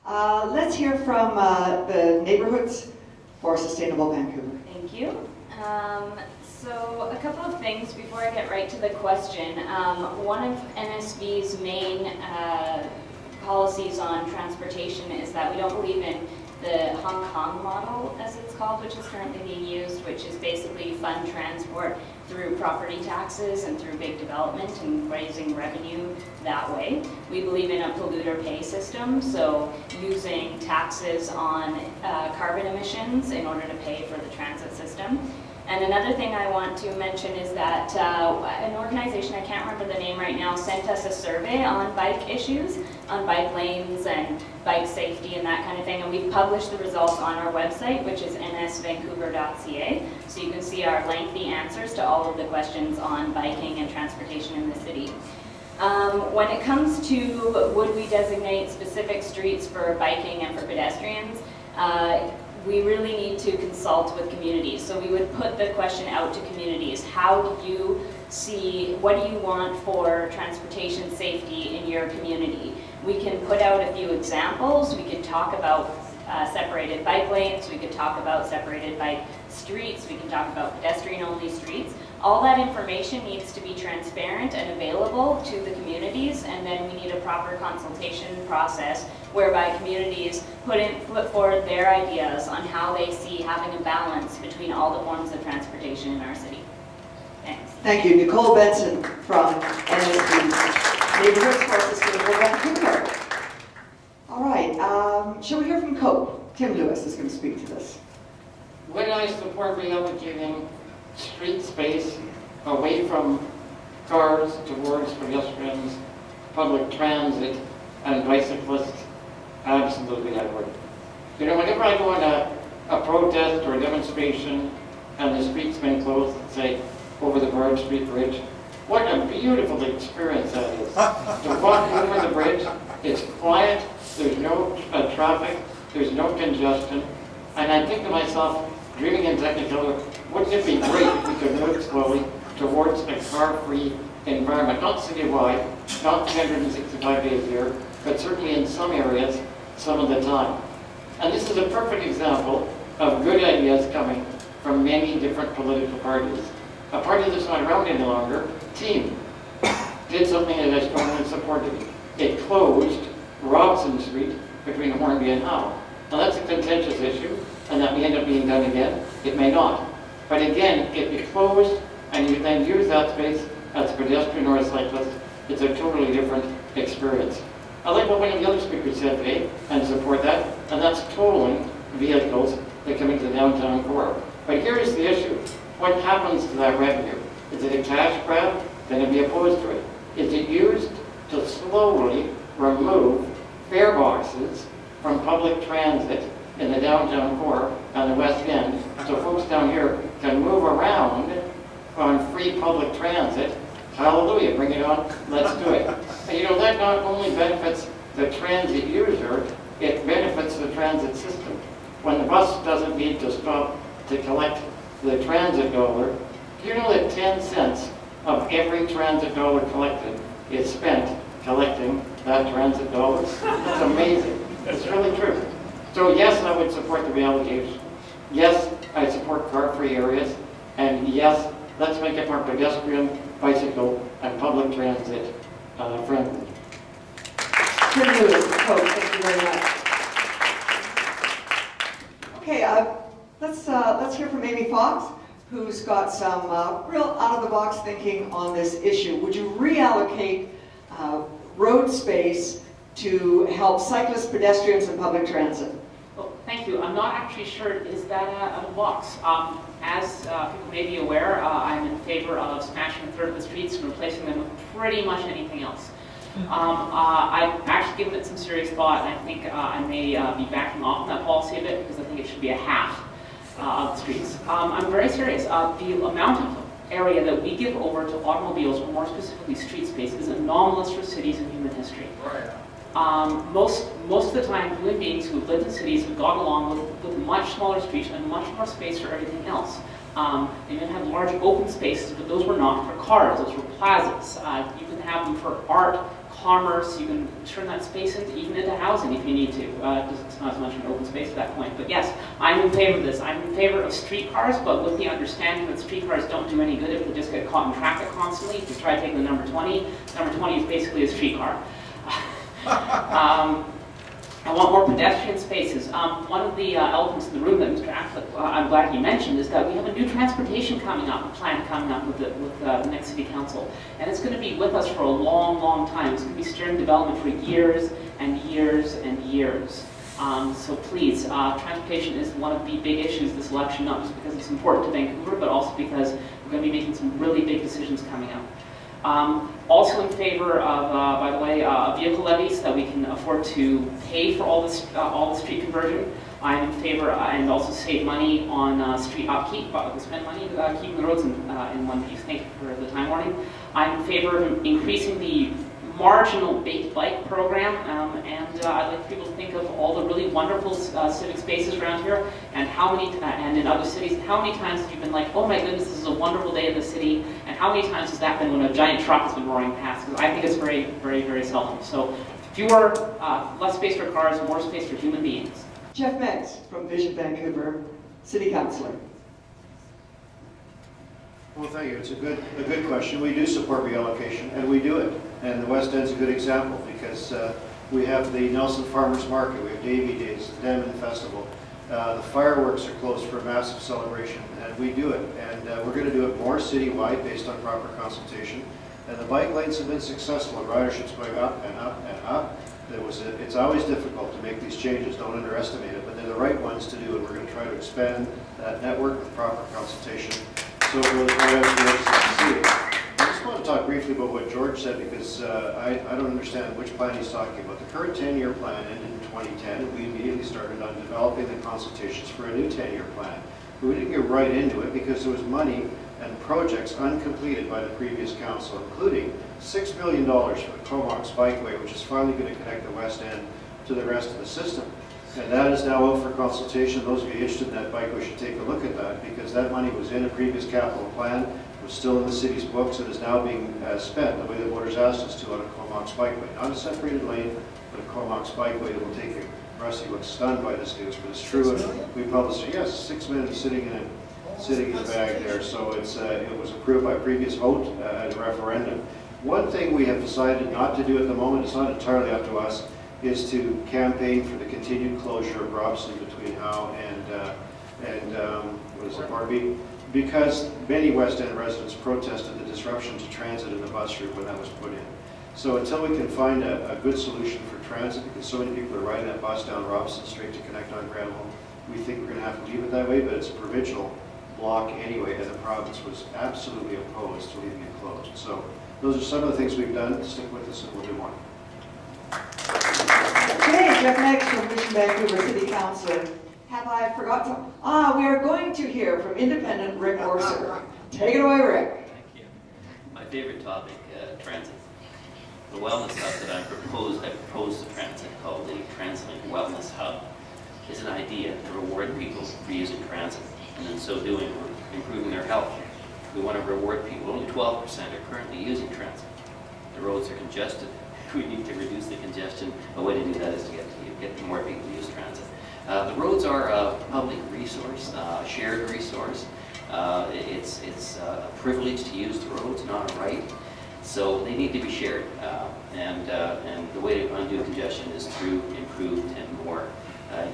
Let's hear from the Neighborhoods for Sustainable Vancouver. Thank you. So a couple of things before I get right to the question. One of NSV's main policies on transportation is that we don't believe in the Hong Kong model, as it's called, which is currently being used, which is basically fund transport through property taxes and through big development and raising revenue that way. We believe in a polluter pay system, so using taxes on carbon emissions in order to pay for the transit system. And another thing I want to mention is that an organization, I can't remember the name right now, sent us a survey on bike issues, on bike lanes and bike safety and that kind of thing. And we've published the results on our website, which is nsvancouver.ca. So you can see our lengthy answers to all of the questions on biking and transportation in the city. When it comes to would we designate specific streets for biking and for pedestrians, we really need to consult with communities. So we would put the question out to communities. How do you see, what do you want for transportation safety in your community? We can put out a few examples. We could talk about separated bike lanes. We could talk about separated bike streets. We can talk about pedestrian-only streets. All that information needs to be transparent and available to the communities, and then we need a proper consultation process whereby communities put forward their ideas on how they see having a balance between all the forms of transportation in our city. Thanks. Thank you. Nicole Benson from NSV Neighborhoods for Sustainable Vancouver. All right, shall we hear from COPE? Tim Lewis is going to speak to this. When I support reallocating street space away from cars towards pedestrians, public transit, and bicyclists, absolutely I would. You know, whenever I go on a protest or a demonstration and the street's been closed, say, over the Broad Street Bridge, what a beautiful experience that is. To walk over the bridge, it's quiet, there's no traffic, there's no congestion, and I think to myself, dreaming in Technicolor, wouldn't it be great if we could move slowly towards a car-free environment, not citywide, not 365 days a year, but certainly in some areas, some of the time. And this is a perfect example of good ideas coming from many different political parties. A party that's not around any longer, Team, did something that I strongly supported. It closed Robson Street between Hornby and Howe. Now that's a contentious issue, and that may end up being done again. It may not. But again, if you closed and you then use that space as a pedestrian or a cyclist, it's a totally different experience. I like what one of the other speakers said today, and support that, and that's tolling vehicles that come into the downtown core. But here's the issue. What happens to that revenue? Is it a cash grab? Then I'd be opposed to it. Is it used to slowly remove fare boxes from public transit in the downtown core on the west end, so folks down here can move around on free public transit? Hallelujah, bring it on, let's do it. And you know, that not only benefits the transit user, it benefits the transit system. When the bus doesn't need to stop to collect the transit dollar, do you know that 10 cents of every transit dollar collected is spent collecting that transit dollar? It's amazing. It's really true. So yes, I would support the reallocation. Yes, I support car-free areas. And yes, let's make it more pedestrian, bicycle, and public transit friendly. Tim Lewis, COPE, thank you very much. Okay, let's hear from Amy Fox, who's got some real out-of-the-box thinking on this issue. Would you reallocate road space to help cyclists, pedestrians, and public transit? Well, thank you. I'm not actually sure is that out of the box. As people may be aware, I'm in favor of smashing a third of the streets and replacing them with pretty much anything else. I've actually given it some serious thought, and I think I may be backing off on that policy a bit because I think it should be a half of the streets. I'm very serious. The amount of area that we give over to automobiles, or more specifically street space, is anomalous for cities in human history. Most of the time, human beings who have lived in cities have gone along with much smaller streets and much more space for everything else. They even have large open spaces, but those were not for cars, those were plazas. You can have them for art, commerce, you can turn that space even into housing if you need to. It's not as much an open space at that point. But yes, I'm in favor of this. I'm in favor of streetcars, but with the understanding that streetcars don't do any good if they just get caught in traffic constantly. If you try taking the number 20, number 20 is basically a streetcar. I want more pedestrian spaces. One of the elephants in the room that Mr. Affleck, I'm glad he mentioned, is that we have a new transportation plan coming up with the next city council. And it's going to be with us for a long, long time. It's going to be steering development for years and years and years. So please, transportation is one of the big issues this election, not just because it's important to Vancouver, but also because we're going to be making some really big decisions coming up. Also in favor of, by the way, vehicle levies that we can afford to pay for all the street conversion. I'm in favor and also save money on street upkeep. We spend money keeping the roads in one piece. Thank you for the time warning. I'm in favor of increasing the marginal bike program, and I'd like people to think of all the really wonderful civic spaces around here, and and in other cities, how many times have you been like, oh my goodness, this is a wonderful day in the city, and how many times has that been when a giant truck has been roaring past? Because I think it's very, very, very seldom. So less space for cars, more space for human beings. Jeff Meggs from Vision Vancouver, City Councillor. Well, thank you. It's a good question. We do support reallocation, and we do it. And the West End's a good example because we have the Nelson Farmers Market, we have Davy Days, the Diamond Festival. The fireworks are closed for a massive celebration, and we do it. And we're going to do it more citywide based on proper consultation. And the bike lanes have been successful, and ridership's going up and up and up. It's always difficult to make these changes, don't underestimate it, but they're the right ones to do, and we're going to try to expand that network with proper consultation. So it goes right out to the city. I just want to talk briefly about what George said because I don't understand which plan he's talking about. The current 10-year plan ended in 2010, and we immediately started on developing the consultations for a new 10-year plan. But we didn't get right into it because there was money and projects uncompleted by the previous council, including $6 million for the Comox Bikeway, which is finally going to connect the West End to the rest of the system. And that is now out for consultation. Those of you interested in that bikeway should take a look at that because that money was in a previous capital plan, was still in the city's books, and is now being spent the way the voters asked us to on a Comox Bikeway. Not a separated lane, but a Comox Bikeway that will take you. Rusty looks stunned by this news, but it's true. We published it. Yes, 6 million sitting in a bag there. So it was approved by previous vote at a referendum. One thing we have decided not to do at the moment, it's not entirely up to us, is to campaign for the continued closure of Robson between Howe and what is it, Barbie? Because many West End residents protested the disruption to transit in the bus route when that was put in. So until we can find a good solution for transit, because so many people are riding that bus down Robson Street to connect on Granville, we think we're going to have to leave it that way, but it's a provincial block anyway, and the province was absolutely opposed to leaving it closed. So those are some of the things we've done. Stick with us and we'll do more. Okay, Jeff Meggs from Vision Vancouver City Councillor. Have I forgotten? We are going to hear from independent Rick Orser. Take it away, Rick. Thank you. My favorite topic, transit. The wellness hub that I proposed to transit, called the TransLink Wellness Hub, is an idea to reward people for using transit, and in so doing, we're improving their health. We want to reward people. Only 12% are currently using transit. The roads are congested. We need to reduce the congestion. A way to do that is to get more people to use transit. The roads are a public resource, a shared resource. It's a privilege to use the roads, not a right. So they need to be shared. And the way to undo congestion is through improved and more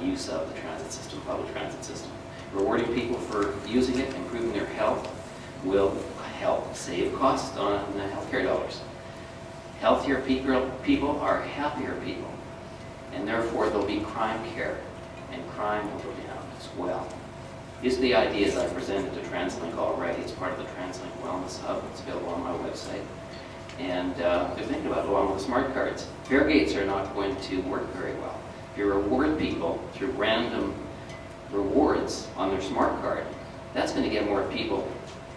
use of the transit system, public transit system. Rewarding people for using it, improving their health, will help save costs on healthcare dollars. Healthier people are happier people, and therefore there'll be crime care, and crime will go down as well. These are the ideas I presented to TransLink already. It's part of the TransLink Wellness Hub. It's available on my website. And they're thinking about it along with smart cards. Fare gates are not going to work very well. If you reward people through random rewards on their smart card, that's going to get more people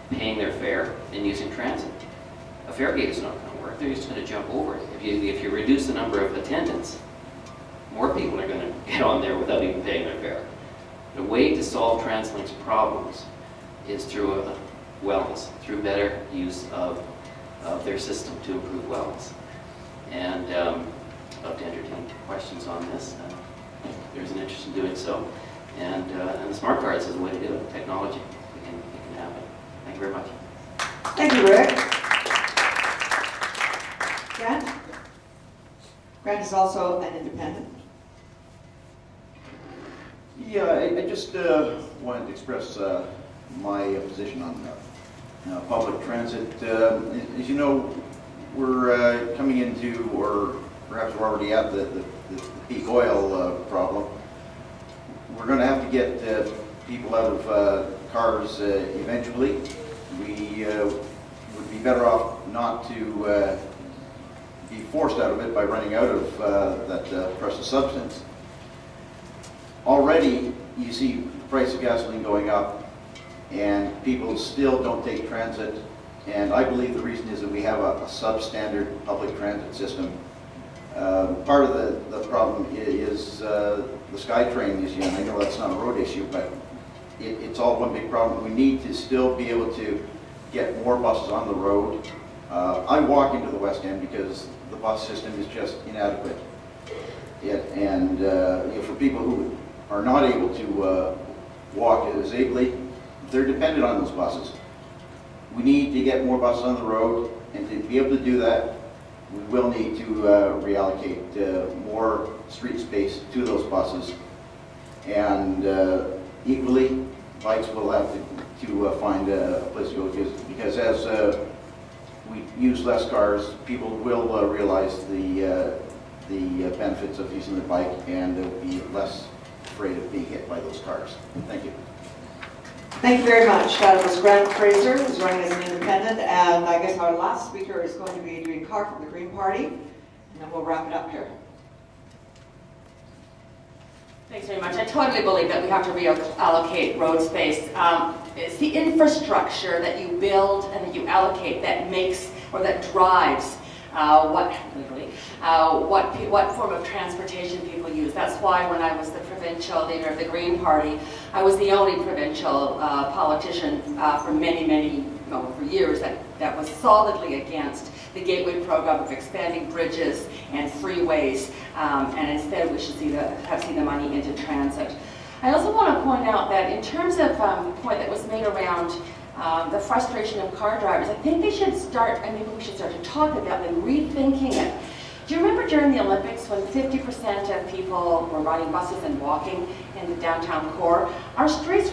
paying their fare and using transit. A fare gate is not going to work. They're just going to jump over it. If you reduce the number of attendants, more people are going to get on there without even paying their fare. The way to solve TransLink's problems is through wellness, through better use of their system to improve wellness. and love to entertain questions on this. If there's an interest in doing so. And the smart cards is the way to do it. Technology, it can happen. Thank you very much. Thank you, Rick. Grant? Grant is also an independent. Yeah, I just wanted to express my position on public transit. As you know, we're coming into, or perhaps we're already at the peak oil problem. We're going to have to get people out of cars eventually. We would be better off not to be forced out of it by running out of that precious substance. Already, you see the price of gasoline going up, and people still don't take transit. And I believe the reason is that we have a substandard public transit system. Part of the problem is the SkyTrain issue, and I know that's not a road issue, but it's all one big problem. We need to still be able to get more buses on the road. I walk into the West End because the bus system is just inadequate. And for people who are not able to walk as ably, they're dependent on those buses. We need to get more buses on the road, and to be able to do that, we will need to reallocate more street space to those buses. And equally, bikes will have to find a place to go, because as we use less cars, people will realize the benefits of using their bike, and they'll be less afraid of being hit by those cars. Thank you. Thank you very much. That was Grant Fraser, who's running as an independent, and I guess our last speaker is going to be Adrian Carr from the Green Party, and then we'll wrap it up here. Thanks very much. I totally believe that we have to reallocate road space. It's the infrastructure that you build and that you allocate that makes, or that drives what form of transportation people use. That's why when I was the provincial leader of the Green Party, I was the only provincial politician for years that was solidly against the Gateway program of expanding bridges and freeways, and instead we should have seen the money into transit. I also want to point out that in terms of the point that was made around the frustration of car drivers, I think they should start, and maybe we should start to talk about them rethinking it. Do you remember during the Olympics when 50% of people were riding buses and walking in the downtown core? Our streets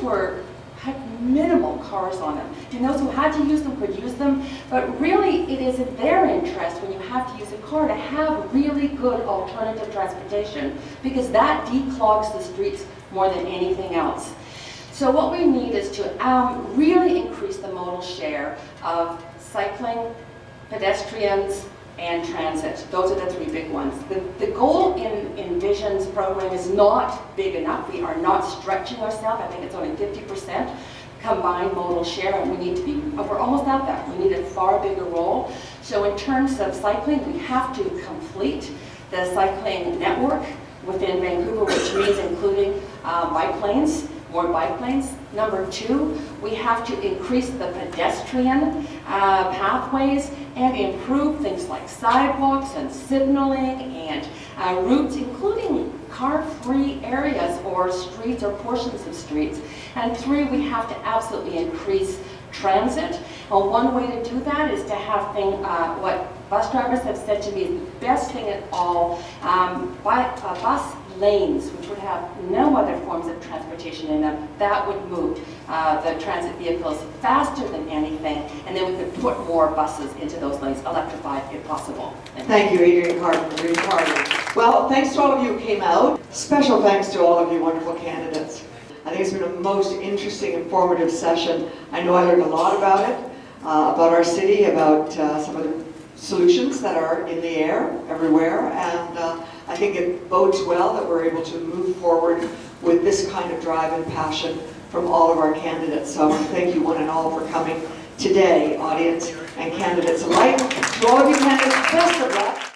had minimal cars on them, and those who had to use them could use them, but really it is in their interest when you have to use a car to have really good alternative transportation, because that declogs the streets more than anything else. So what we need is to really increase the modal share of cycling, pedestrians, and transit. Those are the three big ones. The goal in Vision's program is not big enough. We are not stretching ourselves. I think it's only 50% combined modal share, and we need to be, we're almost at that. We need a far bigger role. So in terms of cycling, we have to complete the cycling network within Vancouver, which means including bike lanes, more bike lanes. Number two, we have to increase the pedestrian pathways and improve things like sidewalks and signaling and routes, including car-free areas or streets or portions of streets. And three, we have to absolutely increase transit. One way to do that is to have what bus drivers have said to me is the best thing at all, bus lanes, which would have no other forms of transportation in them. That would move the transit vehicles faster than anything, and then we could put more buses into those lanes, electrified if possible. Thank you, Adrian Carr from the Green Party. Well, thanks to all of you who came out. Special thanks to all of you wonderful candidates. I think it's been a most interesting, informative session. I know I learned a lot about it, about our city, about some of the solutions that are in the air everywhere, and I think it bodes well that we're able to move forward with this kind of drive and passion from all of our candidates. So I want to thank you one and all for coming today, audience and candidates alike. To all of you candidates, best of luck.